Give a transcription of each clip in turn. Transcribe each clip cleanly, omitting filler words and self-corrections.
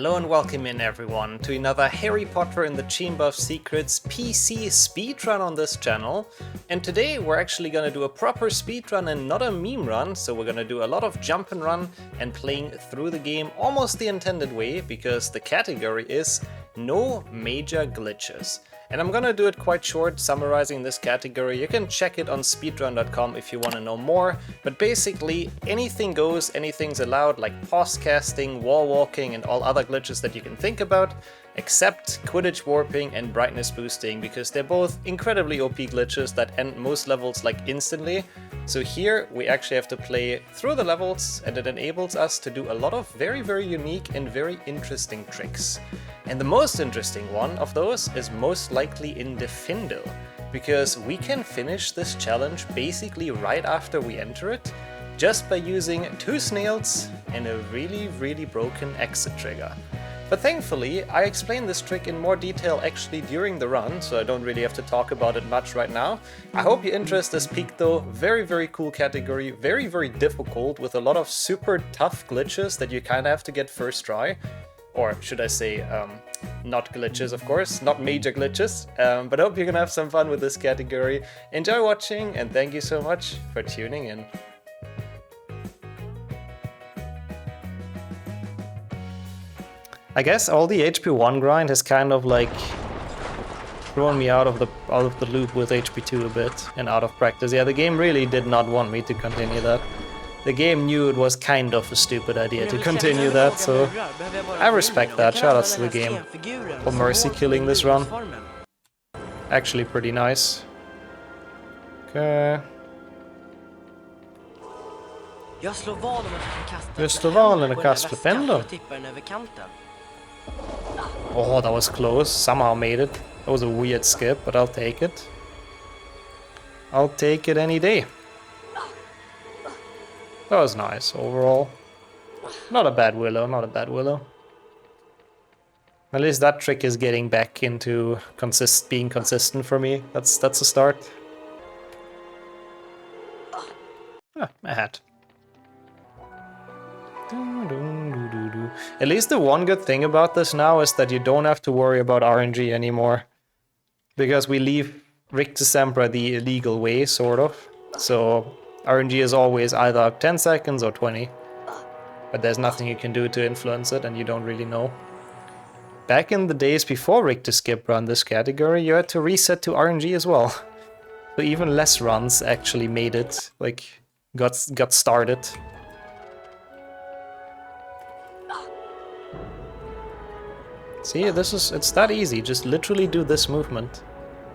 Hello and welcome in everyone to another Harry Potter and the Chamber of Secrets PC speedrun on this channel. And today we're actually gonna do a proper speedrun and not a meme run, so we're gonna do a lot of jump and run and playing through the game almost the intended way, because the category is no major glitches. And I'm gonna do it quite short, summarizing this category. You can check it on speedrun.com if you want to know more, but basically anything goes, anything's allowed, like pause casting, wall walking, and all other glitches that you can think about, except Quidditch Warping and brightness boosting, because they're both incredibly OP glitches that end most levels like instantly. So here we actually have to play through the levels, and it enables us to do a lot of very unique and very interesting tricks. And the most interesting one of those is most likely in Diffindo, because we can finish this challenge basically right after we enter it, just by using 2 snails and a really broken exit trigger. But thankfully, I explained this trick in more detail actually during the run, so I don't really have to talk about it much right now. I hope your interest is piqued though. Very cool category, very difficult, with a lot of super tough glitches that you kind of have to get first try. Or should I say, not glitches, of course, not major glitches. But I hope you're gonna have some fun with this category. Enjoy watching, and thank you so much for tuning in. I guess all the HP1 grind has kind of like thrown me out of the loop with HP2 a bit and out of practice. Yeah, the game really did not want me to continue that. The game knew it was kind of a stupid idea to continue that, so I respect that. Shoutouts to the game for mercy killing this run. Actually pretty nice. Okay. Jag slår vad om att kasta. Jag slår vad om att kasta Diffindo. Oh, that was close. Somehow made it. That was a weird skip, but I'll take it. I'll take it any day. That was nice overall. Not a bad willow, not a bad willow. At least that trick is getting back into being consistent for me. That's a start. Ah, a hat. At least the one good thing about this now is that you don't have to worry about RNG anymore. Because we leave Rictus Sempra the illegal way, sort of. So RNG is always either 10 seconds or 20. But there's nothing you can do to influence it, and you don't really know. Back in the days before Rictus skip run this category, you had to reset to RNG as well. So even less runs actually made it, like, got started. See, it's that easy, just literally do this movement.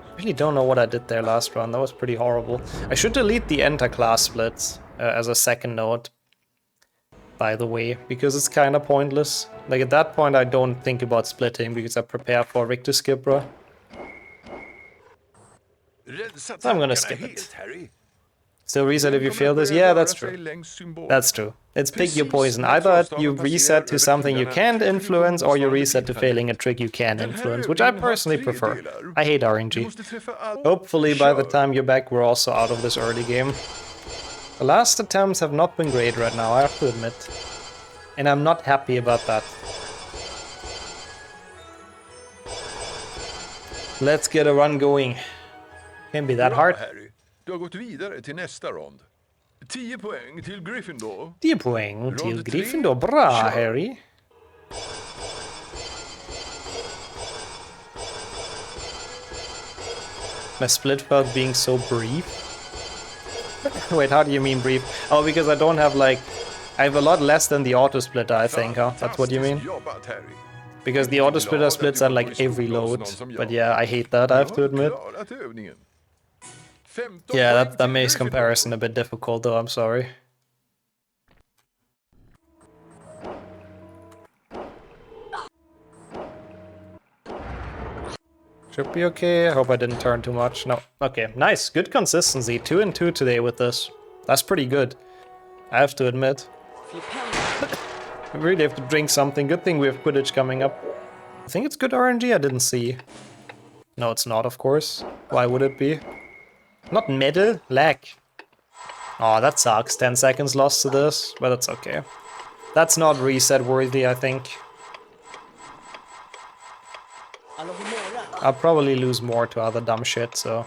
I really don't know what I did there last run, that was pretty horrible. I should delete the enter-class splits as a second note, by the way, because it's kinda pointless. Like at that point I don't think about splitting, because I prepare for Rictus skip, bro. So I'm gonna skip it. Still reset if you fail this? Yeah, that's true. That's true. It's pick your poison. Either you reset to something you can't influence, or you reset to failing a trick you can influence, which I personally prefer. I hate RNG. Hopefully by the time you're back we're also out of this early game. The last attempts have not been great right now, I have to admit. And I'm not happy about that. Let's get a run going. Can't be that hard. Du har gått vidare till nästa rond. 10 poäng till Gryffindor. 10 poäng till Gryffindor. Bra, Harry. My split felt being so brief. Wait, how do you mean brief? Oh, because I don't have like... I have a lot less than the auto splitter, I think, huh? That's what you mean? Because the auto splitter splits at like every load. But yeah, I hate that, I have to admit. Yeah, that makes comparison a bit difficult though, I'm sorry. Should be okay, I hope I didn't turn too much. No, okay, nice, good consistency. 2 and 2 today with this. That's pretty good, I have to admit. I really have to drink something. Good thing we have Quidditch coming up. I think it's good RNG, I didn't see. No, it's not, of course. Why would it be? Not medal, lag. Oh, that sucks. 10 seconds lost to this, but that's okay. That's not reset worthy, I think. I'll probably lose more to other dumb shit, so...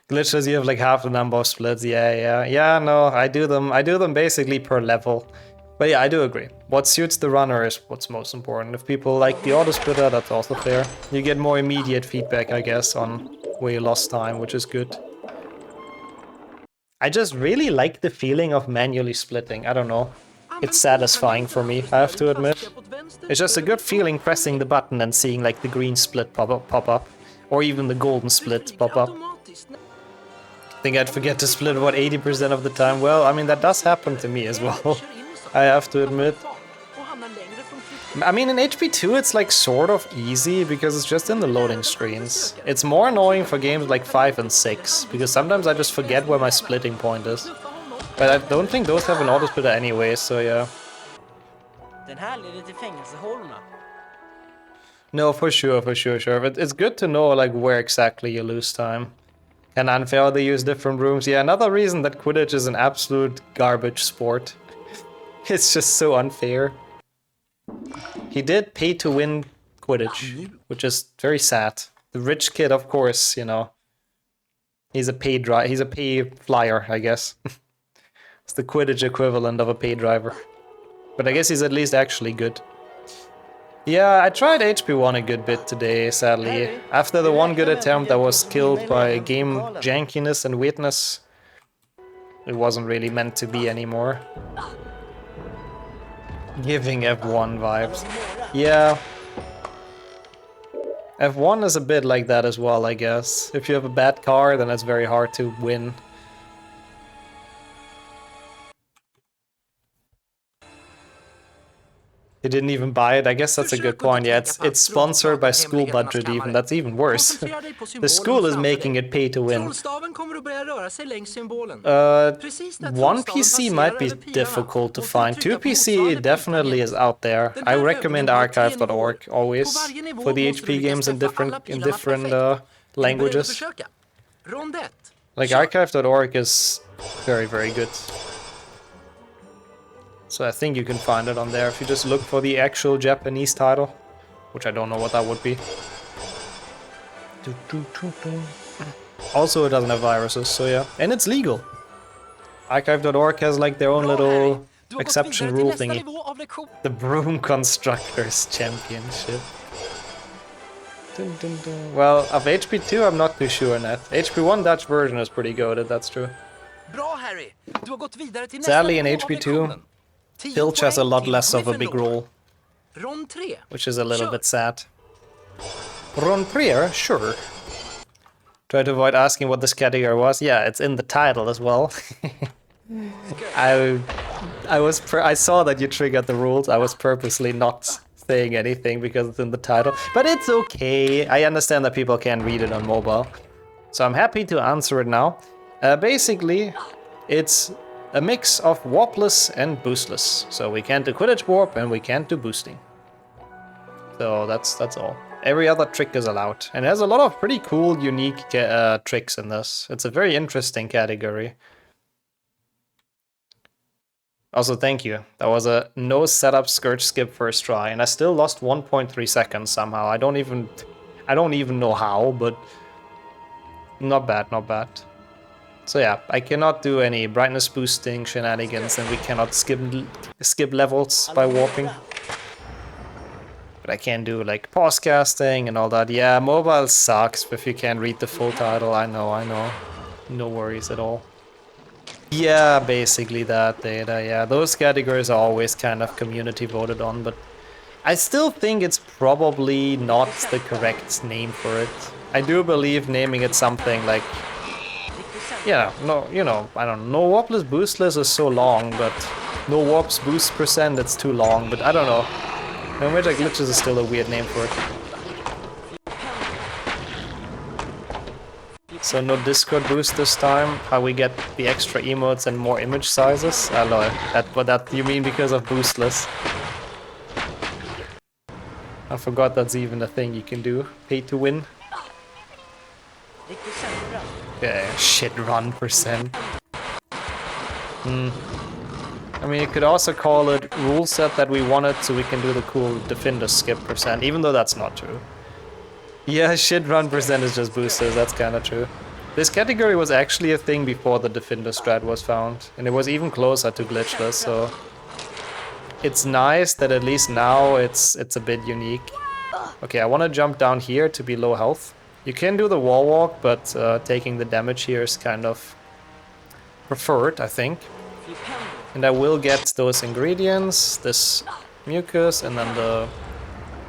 Glitches, you have like half the number of splits. Yeah, no, I do them basically per level. But yeah, I do agree. What suits the runner is what's most important. If people like the auto splitter, that's also fair. You get more immediate feedback, I guess, on where you lost time, which is good. I just really like the feeling of manually splitting. I don't know. It's satisfying for me, I have to admit. It's just a good feeling pressing the button and seeing like the green split pop up. Or even the golden split pop up. I think I'd forget to split about 80% of the time. Well, I mean, that does happen to me as well. I have to admit. I mean, in HP2 it's like sort of easy because it's just in the loading screens. It's more annoying for games like 5 and 6 because sometimes I just forget where my splitting point is. But I don't think those have an auto splitter anyway, so yeah. No, for sure. But it's good to know like where exactly you lose time. And unfair they use different rooms. Yeah, another reason that Quidditch is an absolute garbage sport. It's just so unfair. He did pay to win Quidditch, which is very sad. The rich kid, of course, you know. He's a pay flyer, I guess. It's the Quidditch equivalent of a pay driver. But I guess he's at least actually good. Yeah, I tried HP1 a good bit today, sadly. After the one good attempt I was killed by game jankiness and weirdness. It wasn't really meant to be anymore. Giving F1 vibes. Yeah. F1 is a bit like that as well, I guess. If you have a bad car, then it's very hard to win. He didn't even buy it. I guess that's a good point. Yeah, it's sponsored by school budget even. That's even worse. The school is making it pay to win. One PC might be difficult to find. 2PC definitely is out there. I recommend archive.org always for the HP games in different languages. Like archive.org is very, very good. So I think you can find it on there if you just look for the actual Japanese title, which I don't know what that would be. Also, it doesn't have viruses, so yeah. And it's legal. Archive.org has like their own little exception rule thingy. The Broom Constructors Championship. Well, of HP2 I'm not too sure on that. HP1 Dutch version is pretty good, that's true. Sadly in HP2, Filch has a lot less of a big role, which is a little bit sad. Ron Prier, sure. Try to avoid asking what this category was. Yeah, it's in the title as well. I saw that you triggered the rules. I was purposely not saying anything because it's in the title, but it's okay. I understand that people can't read it on mobile, so I'm happy to answer it now. Basically, it's a mix of Warpless and Boostless. So we can't do Quidditch Warp and we can't do boosting. So that's all. Every other trick is allowed. And there's a lot of pretty cool, unique tricks in this. It's a very interesting category. Also, thank you. That was a no setup Scourge skip first try, and I still lost 1.3 seconds somehow. I don't even know how, but not bad, not bad. So yeah, I cannot do any brightness boosting shenanigans, and we cannot skip levels by warping. But I can do like pause casting and all that. Yeah, mobile sucks if you can't read the full title. I know. No worries at all. Yeah, basically that data. Yeah, those categories are always kind of community voted on, but I still think it's probably not the correct name for it. I do believe naming it something like, yeah, no, you know, I don't know. No Warpless Boostless is so long, but no Warps Boost %, it's too long, but I don't know. Magic Glitches is still a weird name for it. So no Discord boost this time. How we get the extra emotes and more image sizes? I know that you mean because of Boostless. I forgot that's even a thing you can do. Pay to win. Yeah, shit run %. I mean, you could also call it rule set that we wanted so we can do the cool Diffindo skip %, even though that's not true. Yeah, shit run % is just boosters, that's kinda true. This category was actually a thing before the Diffindo strat was found, and it was even closer to glitchless, so... It's nice that at least now it's a bit unique. Okay, I want to jump down here to be low health. You can do the wall walk, but taking the damage here is kind of preferred, I think. And I will get those ingredients, this mucus, and then the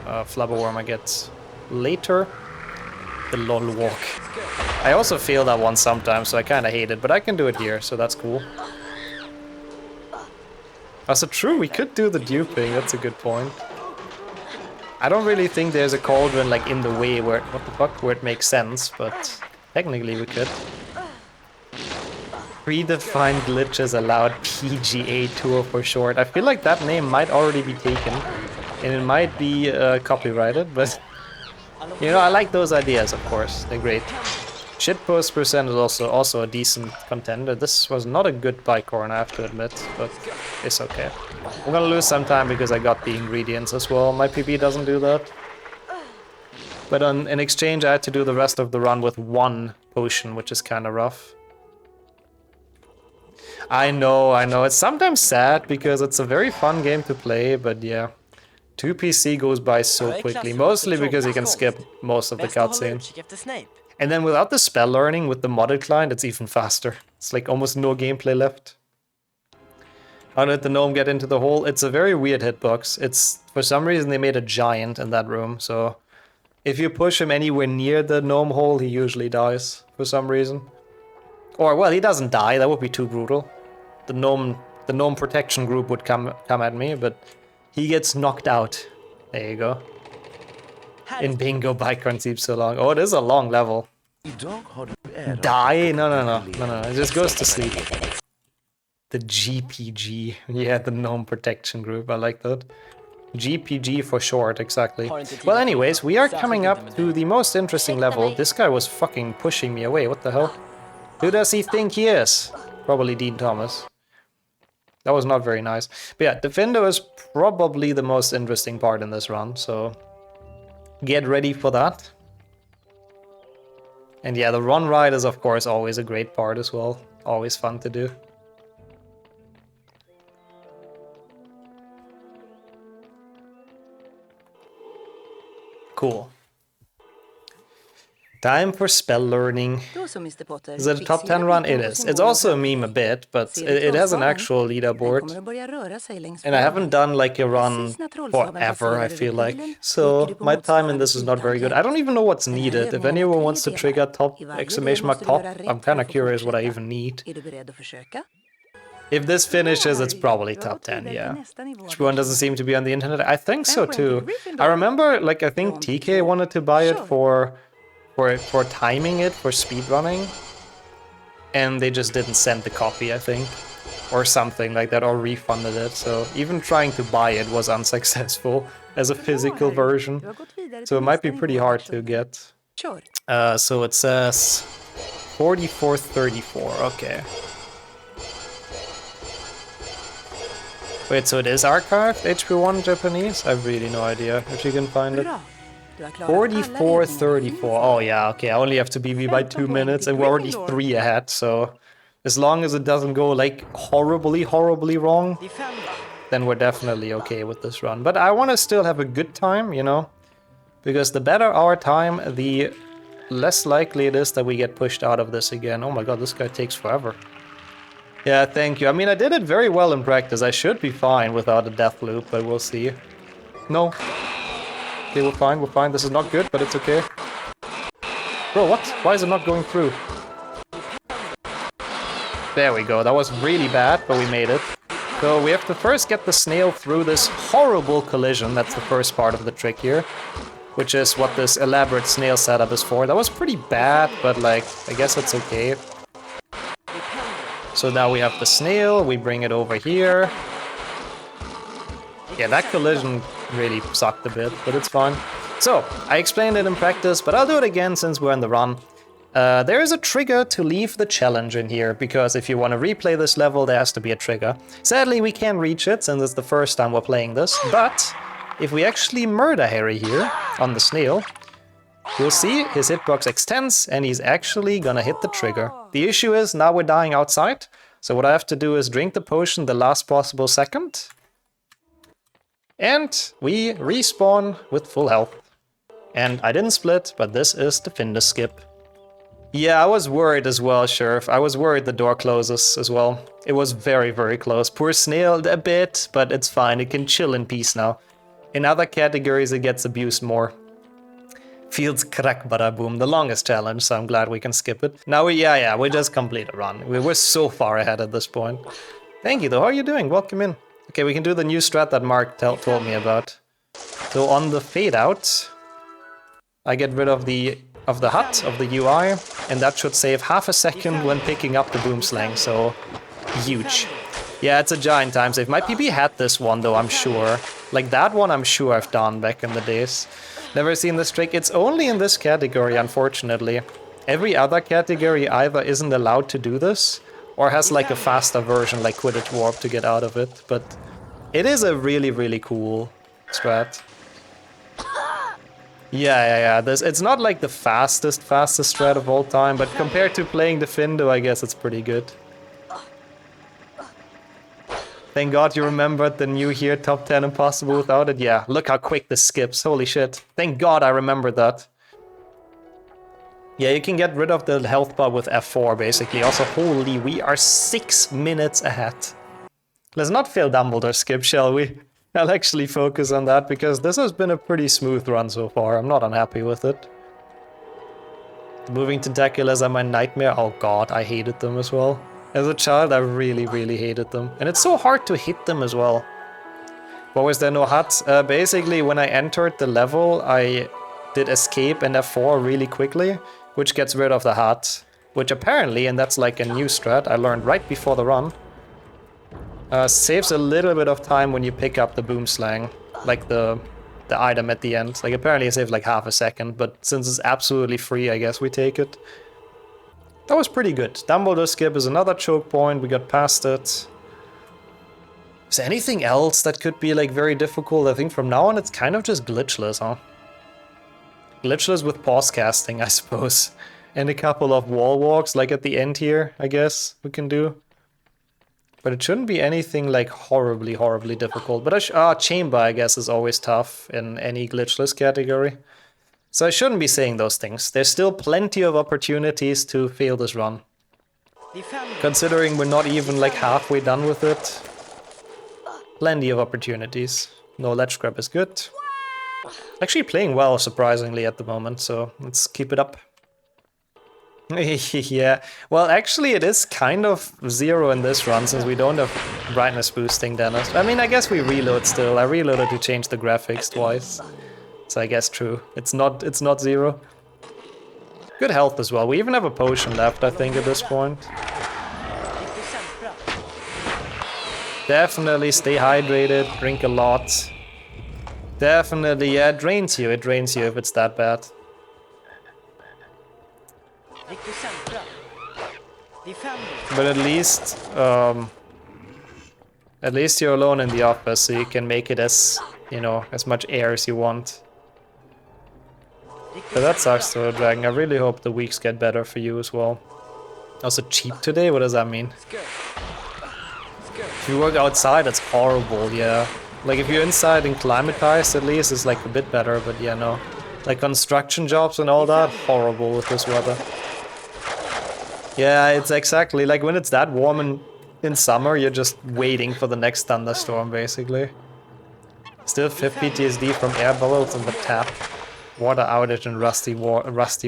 flubberworm I get later. The lol walk. I also fail that one sometimes, so I kind of hate it, but I can do it here, so that's cool. Also true, we could do the duping, that's a good point. I don't really think there's a cauldron like in the way where where it makes sense, but technically we could. Predefined glitches allowed PGA Tour for short. I feel like that name might already be taken, and it might be copyrighted, but you know, I like those ideas, of course, they're great. Shitpost % is also a decent contender. This was not a good bike horn, I have to admit, but it's okay. I'm gonna lose some time because I got the ingredients as well. My PB doesn't do that. But in exchange, I had to do the rest of the run with 1 potion, which is kind of rough. I know. It's sometimes sad because it's a very fun game to play, but yeah. 2 PC goes by so quickly, mostly because you can skip most of the cutscene. And then without the spell learning with the modded client, it's even faster. It's like almost no gameplay left. How did the gnome get into the hole? It's a very weird hitbox. It's, for some reason, they made a giant in that room, so... If you push him anywhere near the gnome hole, he usually dies, for some reason. Or, well, he doesn't die, that would be too brutal. The gnome protection group would come at me, but... He gets knocked out. There you go. In bingo, bike run seems so long. Oh, it is a long level. Die? No. It just goes to sleep. The GPG. Yeah, the gnome protection group. I like that. GPG for short, exactly. Well, anyways, we are coming up to the most interesting level. This guy was fucking pushing me away. What the hell? Who does he think he is? Probably Dean Thomas. That was not very nice. But yeah, Diffindo is probably the most interesting part in this run, so get ready for that. And yeah, the run ride is of course always a great part as well. Always fun to do. Cool. Time for spell learning. Is it a top 10 run? It is. It's also a meme a bit, but it has an actual leaderboard. And I haven't done like a run forever, I feel like. So my time in this is not very good. I don't even know what's needed. If anyone wants to trigger top, !top, I'm kind of curious what I even need. If this finishes, it's probably top 10, yeah. Which one doesn't seem to be on the internet? I think so too. I remember, like, I think TK wanted to buy it for timing it, for speedrunning. And they just didn't send the copy, I think. Or something like that, or refunded it. So even trying to buy it was unsuccessful as a physical version. So it might be pretty hard to get. So it says 4434, okay. Wait, so it is archived, HP1 Japanese? I have really no idea if you can find it. 4434, oh yeah, okay, I only have to BB by 2 minutes and we're already 3 ahead, so... As long as it doesn't go, like, horribly wrong, then we're definitely okay with this run. But I want to still have a good time, you know? Because the better our time, the less likely it is that we get pushed out of this again. Oh my god, this guy takes forever. Yeah, thank you. I mean, I did it very well in practice. I should be fine without a death loop, but we'll see. No. Okay, we're fine. This is not good, but it's okay. Bro, what? Why is it not going through? There we go. That was really bad, but we made it. So we have to first get the snail through this horrible collision. That's the first part of the trick here. Which is what this elaborate snail setup is for. That was pretty bad, but like, I guess it's okay. So now we have the snail, we bring it over here. Yeah, that collision really sucked a bit, but it's fine. So, I explained it in practice, but I'll do it again since we're in the run. There is a trigger to leave the challenge in here, because if you want to replay this level, there has to be a trigger. Sadly, we can't reach it since it's the first time we're playing this, but if we actually murder Harry here on the snail, you'll see his hitbox extends and he's actually gonna hit the trigger. The issue is now we're dying outside, so what I have to do is drink the potion the last possible second, and we respawn with full health. And I didn't split, but this is Diffindo skip. Yeah, I was worried as well, Sheriff. I was worried the door closes as well. It was very, very close. Poor snail a bit, but it's fine. It can chill in peace now. In other categories, it gets abused more. Fields crack bada boom, the longest challenge, so I'm glad we can skip it. Now we just complete a run. We're so far ahead at this point. Thank you though, how are you doing? Welcome in. Okay, we can do the new strat that Mark told me about. So on the fade out, I get rid of the hut, of the UI, and that should save half a second when picking up the boomslang, so huge. Yeah, it's a giant time save. My PB had this one though, I'm sure. Like that one I'm sure I've done back in the days. Never seen this trick. It's only in this category, unfortunately. Every other category either isn't allowed to do this, or has like a faster version like Quidditch Warp to get out of it, but it is a really, really cool strat. Yeah. It's not like the fastest strat of all time, but compared to playing Diffindo, I guess it's pretty good. Thank God you remembered the new here, top 10 impossible without it. Yeah, look how quick this skips. Holy shit. Thank God I remembered that. Yeah, you can get rid of the health bar with F4, basically. Also, holy, we are 6 minutes ahead. Let's not fail Dumbledore's skip, shall we? I'll actually focus on that, because this has been a pretty smooth run so far. I'm not unhappy with it. The moving tentaculars are my nightmare. Oh god, I hated them as well. As a child, I really, really hated them. And it's so hard to hit them as well. Why was there no hut? Basically, when I entered the level, I did escape and F4 really quickly, which gets rid of the hut. Which apparently, and that's like a new strat I learned right before the run, saves a little bit of time when you pick up the boomslang, like the item at the end. Like apparently it saves like half a second, but since it's absolutely free, I guess we take it. That was pretty good. Dumbledore skip is another choke point, we got past it. Is there anything else that could be like very difficult? I think from now on it's kind of just glitchless, huh? Glitchless with pause casting, I suppose. And a couple of wall walks, like at the end here, I guess, we can do. But it shouldn't be anything like horribly, horribly difficult. But chamber, I guess, is always tough in any glitchless category. So I shouldn't be saying those things. There's still plenty of opportunities to fail this run. Considering we're not even like halfway done with it. Plenty of opportunities. No ledge grab is good. Actually playing well, surprisingly, at the moment, so let's keep it up. Yeah, well actually it is kind of zero in this run since we don't have brightness boosting Dennis. I mean, I guess we reload still. I reloaded to change the graphics twice. So I guess true. It's not zero. Good health as well. We even have a potion left, I think, at this point. Definitely stay hydrated, drink a lot. Definitely, yeah, it drains you if it's that bad. But at least you're alone in the office, so you can make it as, you know, as much air as you want. But that sucks though, Dragon. I really hope the weeks get better for you as well. Also cheap today? What does that mean? If you work outside, it's horrible, yeah. Like if you're inside and climatized at least, it's like a bit better, but yeah, no. Like construction jobs and all that, horrible with this weather. Yeah, it's exactly, like when it's that warm in summer, you're just waiting for the next thunderstorm, basically. Still 5 PTSD from air bubbles in the tap. Water outage and rusty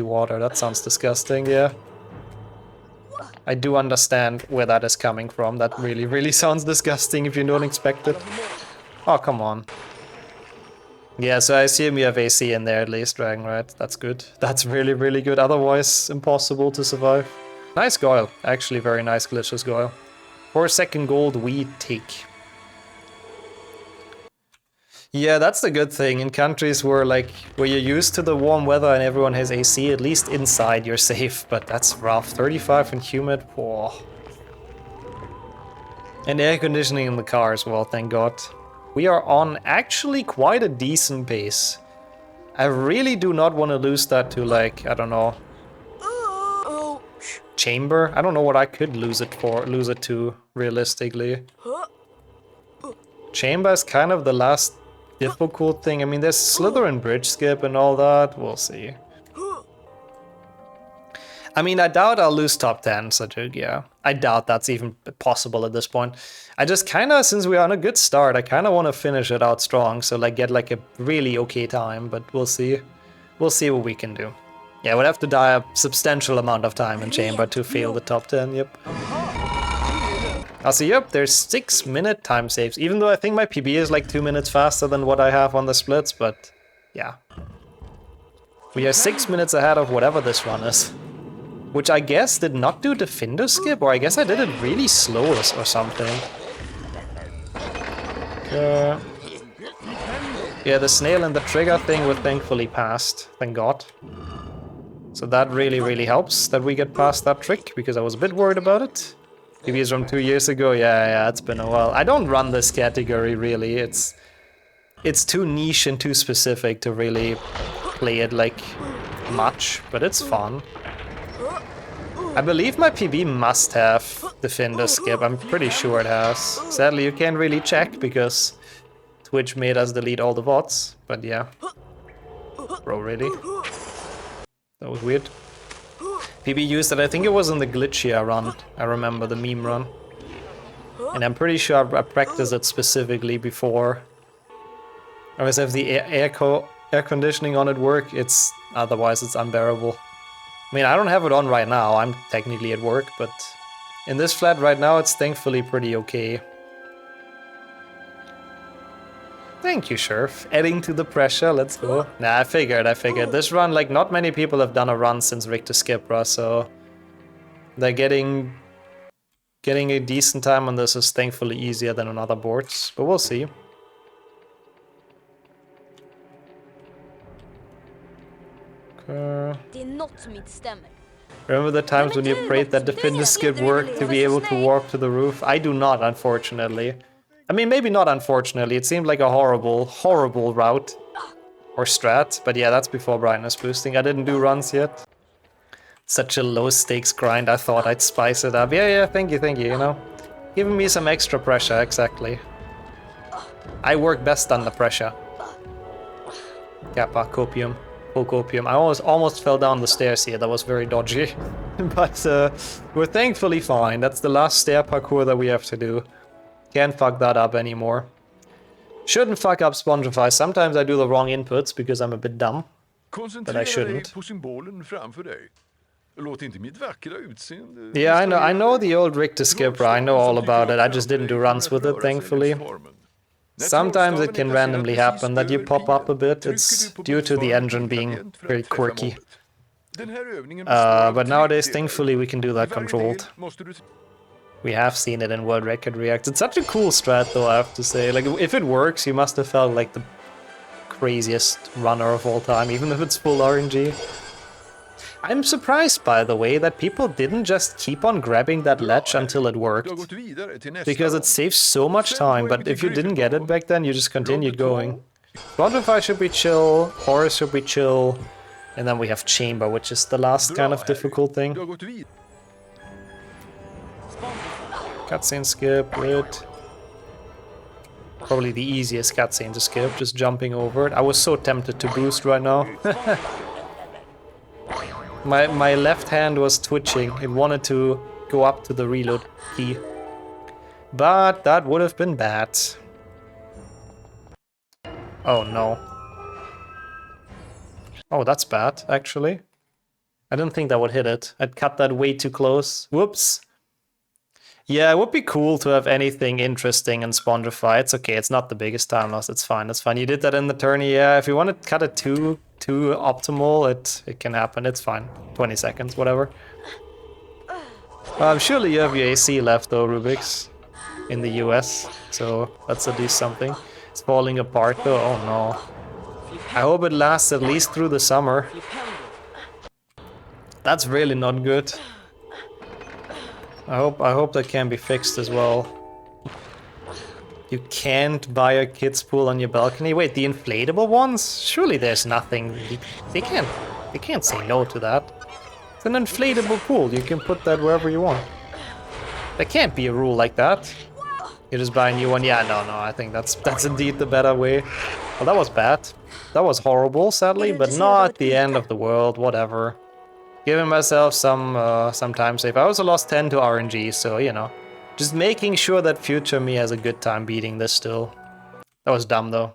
water, that sounds disgusting, yeah. I do understand where that is coming from, that really, really sounds disgusting if you don't expect it. Oh, come on. Yeah, so I assume you have AC in there at least, Dragon, right? That's good. That's really, really good, otherwise impossible to survive. Nice Goyle, actually very nice glitchless Goyle. For a second gold we take. Yeah, that's the good thing. In countries where where you're used to the warm weather and everyone has AC, at least inside you're safe, but that's rough. 35 and humid, whoa. And air conditioning in the car as well, thank God. We are on actually quite a decent pace. I really do not want to lose that to I don't know, chamber. I don't know what I could lose it to realistically. Chamber is kind of the last difficult thing. I mean, there's Slytherin bridge skip and all that. We'll see. I mean, I doubt I'll lose top 10, so yeah. I doubt that's even possible at this point. I just since we're on a good start, I kind of want to finish it out strong, so get a really okay time, but we'll see. We'll see what we can do. Yeah, we'll have to die a substantial amount of time in chamber to fail the top 10, yep. Also, yep, there's 6-minute time saves, even though I think my PB is 2 minutes faster than what I have on the splits, but yeah. We are 6 minutes ahead of whatever this run is. Which I guess did not do Diffindo skip, or I guess I did it really slow or something. Yeah, the snail and the trigger thing were thankfully passed, thank God. So that really helps that we get past that trick, because I was a bit worried about it. Maybe it's from 2 years ago, yeah, it's been a while. I don't run this category really, it's too niche and too specific to really play it much, but it's fun. I believe my PB must have Diffindo skip, I'm pretty sure it has. Sadly, you can't really check because Twitch made us delete all the VODs, but yeah. Bro, really? That was weird. PB used it, I think it was in the Glitchia run, I remember the meme run. And I'm pretty sure I practiced it specifically before. I always have the air conditioning on at work, otherwise it's unbearable. I mean, I don't have it on right now, I'm technically at work, but in this flat right now it's thankfully pretty okay. Thank you, Sherf. Adding to the pressure, let's go. Nah, I figured. This run, not many people have done a run since Richter Skipra, so they're getting a decent time on this is thankfully easier than on other boards, but we'll see. Remember the times when you prayed that the Diffindo skip worked to be able to warp to the roof? I do not, unfortunately. I mean, maybe not unfortunately, it seemed like a horrible route. Or strat, but yeah, that's before brightness boosting. I didn't do runs yet. Such a low stakes grind, I thought I'd spice it up. Yeah, thank you, you know. Giving me some extra pressure, exactly. I work best under pressure. Kappa, copium. Full copium. I almost fell down the stairs here, that was very dodgy. But we're thankfully fine, that's the last stair parkour that we have to do. Can't fuck that up anymore. Shouldn't fuck up Spongify. Sometimes I do the wrong inputs because I'm a bit dumb. But I shouldn't. Yeah, I know the old Richter Skipper. I know all about it. I just didn't do runs with it, thankfully. Sometimes it can randomly happen that you pop up a bit. It's due to the engine being very quirky. But nowadays, thankfully, we can do that controlled. We have seen it in World Record React. It's such a cool strat though, I have to say. If it works, you must have felt like the craziest runner of all time, even if it's full RNG. I'm surprised, by the way, that people didn't just keep on grabbing that ledge until it worked. Because it saves so much time, but if you didn't get it back then, you just continued going. Quantify should be chill, Horus should be chill, and then we have Chamber, which is the last kind of difficult thing. Cutscene skip, good. Probably the easiest cutscene to skip, just jumping over it. I was so tempted to boost right now. My left hand was twitching. It wanted to go up to the reload key. But that would have been bad. Oh no. Oh, that's bad, actually. I didn't think that would hit it. I'd cut that way too close. Whoops. Yeah, it would be cool to have anything interesting in Spongify. It's okay, it's not the biggest time loss, it's fine, it's fine. You did that in the tourney, yeah. If you want to cut it too optimal, it can happen, it's fine. 20 seconds, whatever. Surely you have your AC left though, Rubik's, in the US, so that's at least something. It's falling apart though, oh no. I hope it lasts at least through the summer. That's really not good. I hope that can be fixed as well. You can't buy a kid's pool on your balcony. Wait, the inflatable ones? Surely there's nothing. They can't say no to that. It's an inflatable pool. You can put that wherever you want. There can't be a rule like that. You just buy a new one. Yeah, no. I think that's indeed the better way. Well, that was bad. That was horrible, sadly, but not the end of the world. Whatever. Giving myself some time save. I also lost 10 to RNG, so you know. Just making sure that future me has a good time beating this still. That was dumb though.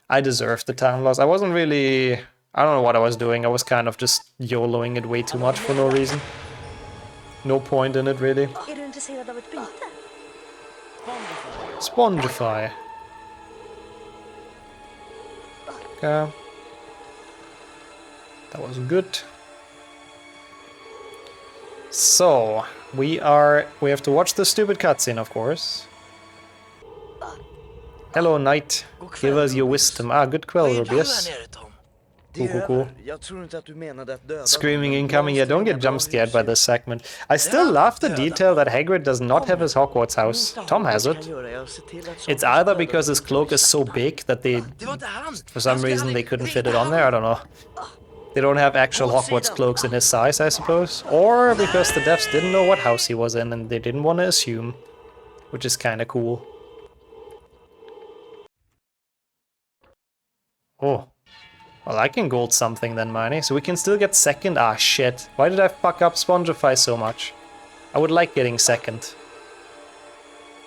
I deserved the time loss. I wasn't really... I don't know what I was doing. I was kind of just YOLOing it way too much for no reason. No point in it really. Spongify. Okay. That was good. So, we have to watch the stupid cutscene, of course. Hello, knight. Give us your wisdom. Ah, good quell, Rubius. Cool. Screaming incoming. Yeah, don't get jump scared by this segment. I still love the detail that Hagrid does not have his Hogwarts house. Tom has it. It's either because his cloak is so big that they, for some reason, they couldn't fit it on there. I don't know. They don't have actual Hogwarts cloaks in his size, I suppose. Or because the devs didn't know what house he was in and they didn't want to assume. Which is kind of cool. Oh. Well, I can gold something then, Miney. So we can still get second? Ah, shit. Why did I fuck up Spongify so much? I would like getting second.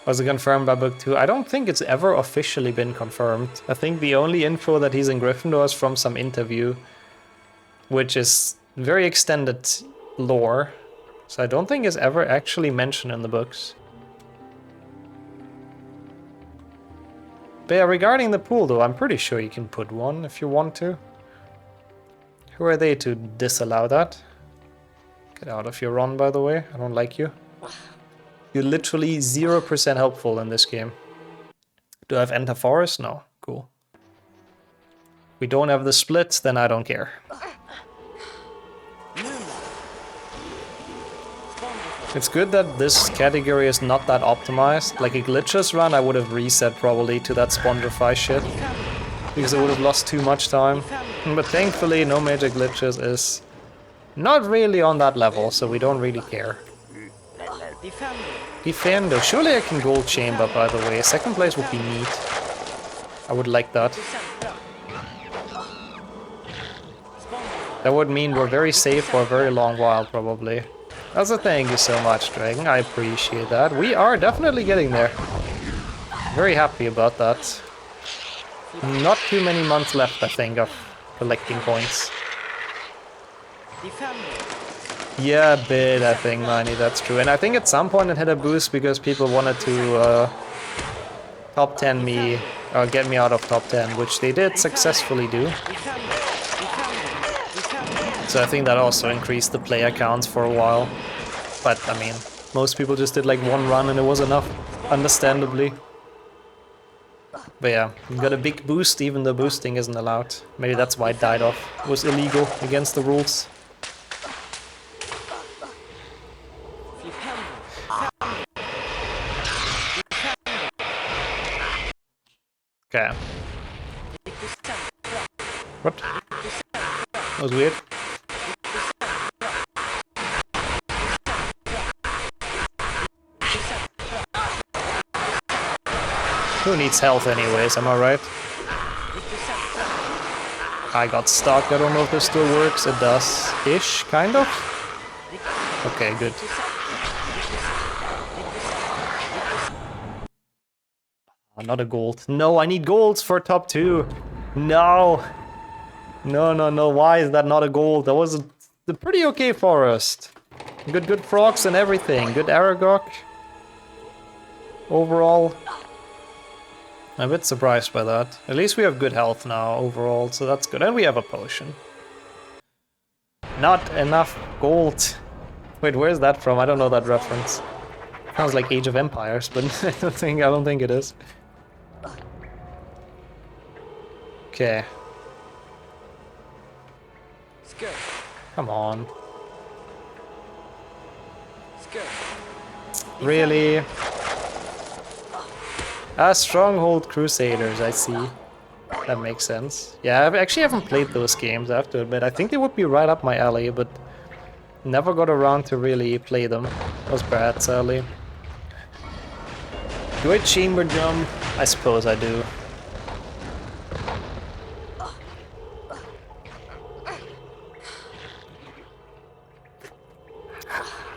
Was it confirmed by book 2? I don't think it's ever officially been confirmed. I think the only info that he's in Gryffindor is from some interview. Which is very extended lore, so I don't think it's ever actually mentioned in the books. But yeah, regarding the pool though, I'm pretty sure you can put one if you want to. Who are they to disallow that? Get out of your run, by the way, I don't like you. You're literally 0% helpful in this game. Do I have Enter Forest? No, cool. We don't have the split, then I don't care. It's good that this category is not that optimized. Like a glitches run, I would have reset probably to that Spongify shit. Because I would have lost too much time. But thankfully, no major glitches is not really on that level, so we don't really care. Diffindo. Surely I can gold chamber, by the way. Second place would be neat. I would like that. That would mean we're very safe for a very long while, probably. Also, thank you so much, Dragon. I appreciate that. We are definitely getting there. Very happy about that. Not too many months left, I think, of collecting points. Yeah, a bit, I think, Miney, that's true. And I think at some point it had a boost because people wanted to top 10 me, or get me out of top 10, which they did successfully do. So I think that also increased the player counts for a while. But, I mean, most people just did like one run and it was enough, understandably. But yeah, we got a big boost even though boosting isn't allowed. Maybe that's why it died off. It was illegal, against the rules. Okay. What? That was weird. Who needs health anyways, am I right? I got stuck, I don't know if this still works. It does. Ish, kind of? Okay, good. Not a gold. No, I need golds for top 2. No! No, why is that not a gold? That was a pretty okay forest. Good frogs and everything. Good Aragog. Overall, I'm a bit surprised by that. At least we have good health now overall, so that's good. And we have a potion. Not enough gold. Wait, where's that from? I don't know that reference. Sounds like Age of Empires, but I don't think it is. Okay. Skirt. Come on. Skirt. Really? Ah, Stronghold Crusaders, I see. That makes sense. Yeah, I actually haven't played those games, I have to admit. I think they would be right up my alley, but never got around to really play them. That was bad, sadly. Do I chamber jump? I suppose I do.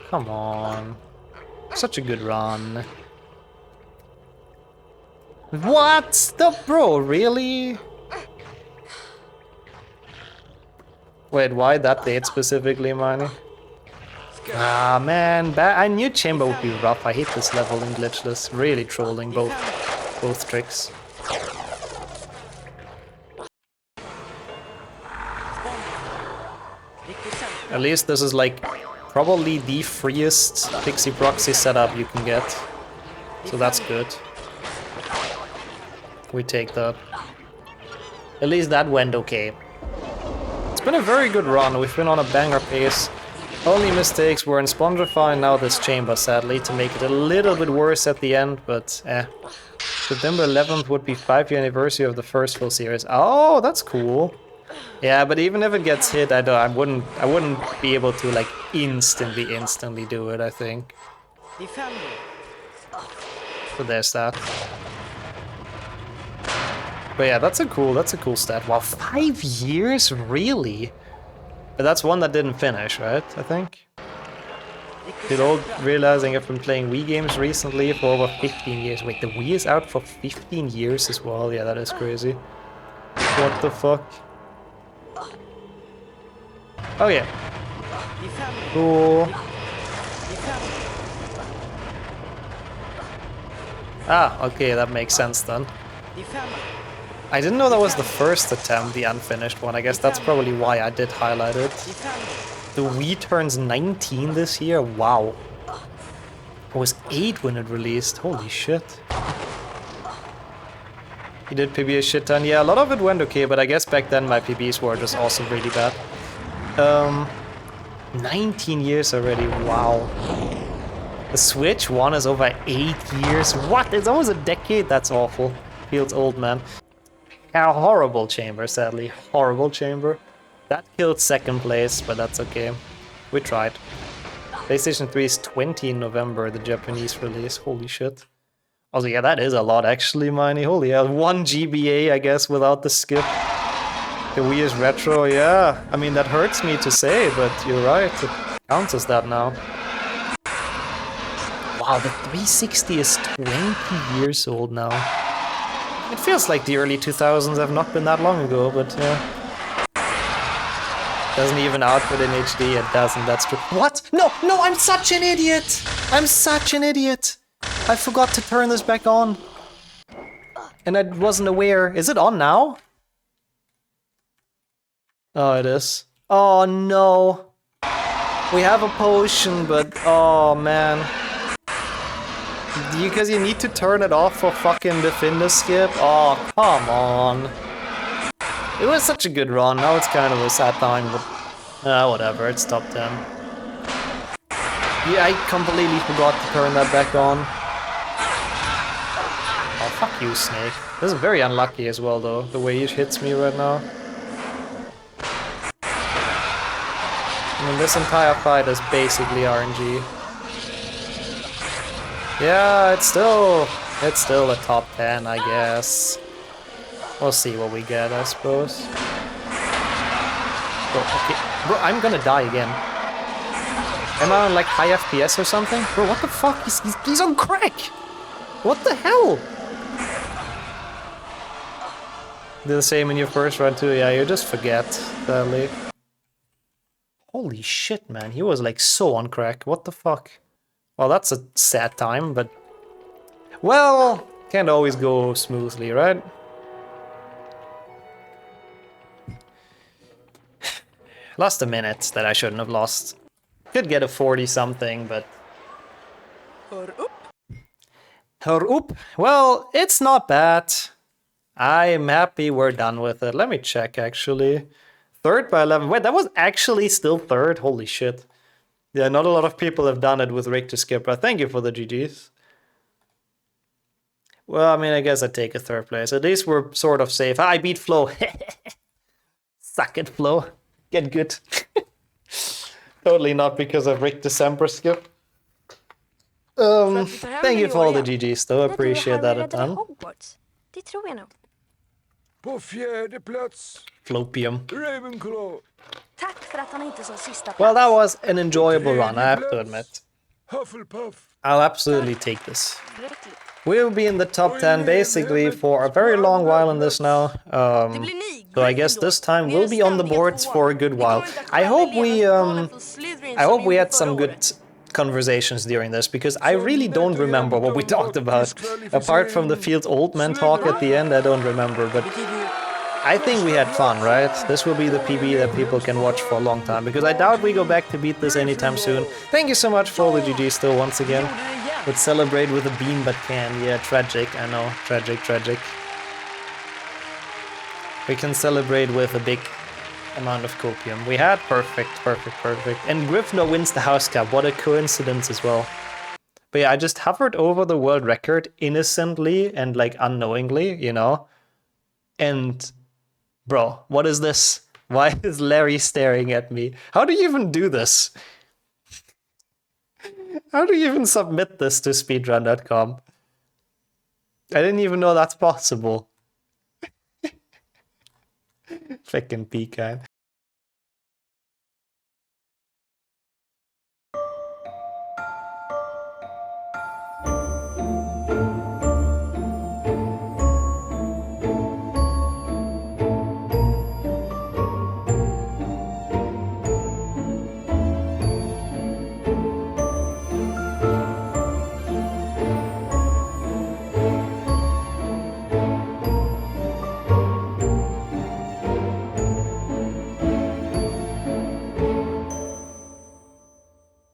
Come on. Such a good run. What? The bro, really? Wait, why that date specifically, Marnie? Ah, man, I knew chamber would be rough. I hate this level in glitchless. Really trolling both tricks. At least this is like probably the freest pixie proxy setup you can get. So that's good. We take that. At least that went okay. It's been a very good run. We've been on a banger pace. Only mistakes were in Spongify and now this chamber, sadly, to make it a little bit worse at the end, but eh. September 11th would be 5-year anniversary of the first full series. Oh, that's cool. Yeah, but even if it gets hit, I wouldn't be able to like instantly do it, I think. Diffindo. So there's that. But yeah, that's a cool stat. Wow, 5 years? Really? But that's one that didn't finish, right? I think. Good old realizing I've been playing Wii games recently for over 15 years. Wait, the Wii is out for 15 years as well? Yeah, that is crazy. What the fuck? Oh yeah. Cool. Ah, okay, that makes sense then. I didn't know that was the first attempt, the unfinished one. I guess that's probably why I did highlight it. The Wii turns 19 this year? Wow. I was 8 when it released. Holy shit. You did PB a shit ton? Yeah, a lot of it went okay, but I guess back then my PBs were just also really bad. 19 years already, wow. The Switch one is over 8 years. What? It's almost a decade? That's awful. Feels old, man. A horrible chamber, sadly. Horrible chamber. That killed second place, but that's okay. We tried. PlayStation 3 is 20 in November, the Japanese release. Holy shit. Also, yeah, that is a lot, actually, Miney. Holy hell. 1 GBA, I guess, without the skip. The Wii is retro, yeah. I mean, that hurts me to say, but you're right. It counts as that now. Wow, the 360 is 20 years old now. It feels like the early 2000s have not been that long ago, but yeah. Doesn't even output in HD, it doesn't, that's true. What? No, no, I'm such an idiot! I'm such an idiot! I forgot to turn this back on. And I wasn't aware. Is it on now? Oh, it is. Oh, no. We have a potion, but oh, man. Because you need to turn it off for fucking Diffindo skip? Oh, come on. It was such a good run, now it's kind of a sad time, but whatever, it's top 10. Yeah, I completely forgot to turn that back on. Oh, fuck you, Snake. This is very unlucky as well, though, the way he hits me right now. I mean, this entire fight is basically RNG. Yeah, it's still a top 10, I guess. We'll see what we get, I suppose. Bro, okay. Bro, I'm gonna die again. Am I on like high FPS or something? Bro, what the fuck? He's on crack! What the hell? Did the same in your first run too? Yeah, you just forget, sadly. Holy shit, man. He was like so on crack. What the fuck? Well, that's a sad time, but... Well, can't always go smoothly, right? Lost a minute that I shouldn't have lost. Could get a 40-something, but... Hör upp! Well, it's not bad. I'm happy we're done with it. Let me check, actually. Third by 11. Wait, that was actually still third? Holy shit. Yeah, not a lot of people have done it with Rick to Skipper. Thank you for the GGs. Well, I mean, I guess I take a third place. At least we're sort of safe. I beat Flo. Suck it, Flo. Get good. Totally not because of Rick December skip. Thank you for all the GGs though. Appreciate that a ton. Hogwarts. Det tror jag nog. På fjärde plats, Flopium. Ravenclaw. Tack för att han inte sa sista plats. Well, that was an enjoyable run, I have to admit. Hufflepuff. I'll absolutely take this. Verkligen. We'll be in the top 10 basically for a very long while in this now. So I guess this time we'll be on the boards for a good while. I hope we had some good conversations during this, because I really don't remember what we talked about. Apart from the Field's old man talk at the end, I don't remember, but I think we had fun, right? This will be the PB that people can watch for a long time, because I doubt we go back to beat this anytime soon. Thank you so much for all the GG still once again. Let's celebrate with a beam but can. Yeah, tragic, I know. Tragic, tragic. We can celebrate with a big amount of copium. We had perfect. And Gryffindor wins the House Cup. What a coincidence as well. But yeah, I just hovered over the world record innocently and like unknowingly, you know? And bro, what is this? Why is Larry staring at me? How do you even do this? How do you even submit this to speedrun.com? I didn't even know that's possible. Frickin' pecan.